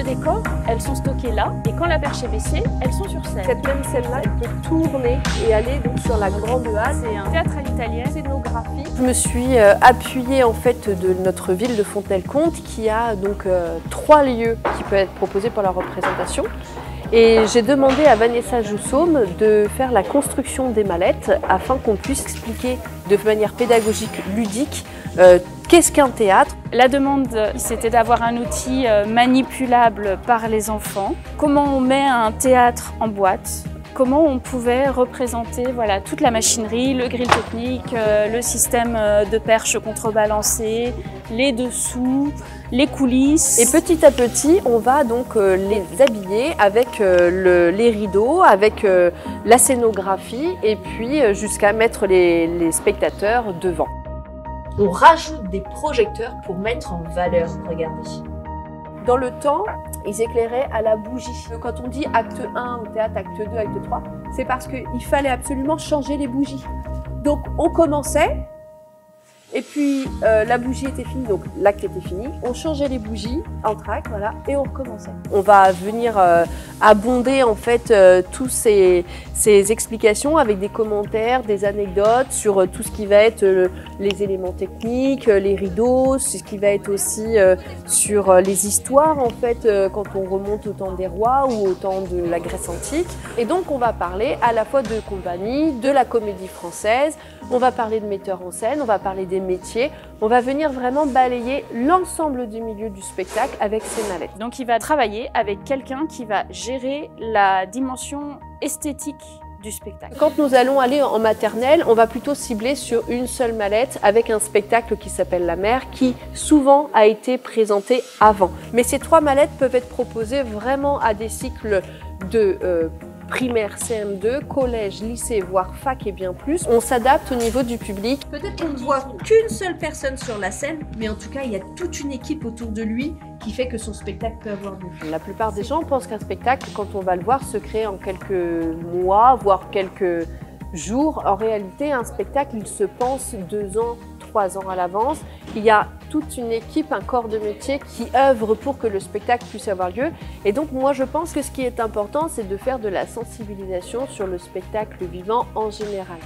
décors, elles sont stockées là, et quand la perche est baissée, elles sont sur scène. Cette même scène-là, elle peut tourner et aller donc sur la grande halle. C'est un théâtre à l'italienne, scénographie. Je me suis appuyée en fait de notre ville de Fontenay-le-Comte qui a donc 3 lieux qui peuvent être proposés pour la représentation. Et j'ai demandé à Vanessa Joussaume de faire la construction des mallettes afin qu'on puisse expliquer de manière pédagogique, ludique, qu'est-ce qu'un théâtre. La demande, c'était d'avoir un outil manipulable par les enfants. Comment on met un théâtre en boîte? Comment on pouvait représenter voilà, toute la machinerie, le grill technique, le système de perche contrebalancée, les dessous, les coulisses. Et petit à petit, on va donc les habiller avec les rideaux, avec la scénographie et puis jusqu'à mettre les spectateurs devant. On rajoute des projecteurs pour mettre en valeur, regardez. Dans le temps, ils éclairaient à la bougie. Quand on dit acte 1 au théâtre, acte 2, acte 3, c'est parce qu'il fallait absolument changer les bougies. Donc on commençait, et puis la bougie était finie, donc l'acte était fini. On changeait les bougies, entr'acte, voilà, et on recommençait. On va venir abonder en fait tous ces explications avec des commentaires, des anecdotes sur tout ce qui va être les éléments techniques, les rideaux, ce qui va être aussi sur les histoires en fait quand on remonte au temps des rois ou au temps de la Grèce antique. Et donc on va parler à la fois de compagnie, de la comédie française, on va parler de metteurs en scène, on va parler des métiers, on va venir vraiment balayer l'ensemble du milieu du spectacle avec ces mallettes. Donc il va travailler avec quelqu'un qui va gérer la dimension esthétique du spectacle. Quand nous allons aller en maternelle, on va plutôt cibler sur une seule mallette avec un spectacle qui s'appelle La Mère, qui souvent a été présenté avant. Mais ces 3 mallettes peuvent être proposées vraiment à des cycles de primaire, CM2, collège, lycée, voire fac et bien plus. On s'adapte au niveau du public. Peut-être qu'on ne voit qu'une seule personne sur la scène, mais en tout cas, il y a toute une équipe autour de lui qui fait que son spectacle peut avoir lieu. La plupart des gens pensent qu'un spectacle, quand on va le voir, se crée en quelques mois, voire quelques jours. En réalité, un spectacle, il se pense 2 ans, 3 ans à l'avance. Il y a toute une équipe, un corps de métier qui œuvre pour que le spectacle puisse avoir lieu. Et donc moi je pense que ce qui est important, c'est de faire de la sensibilisation sur le spectacle vivant en général.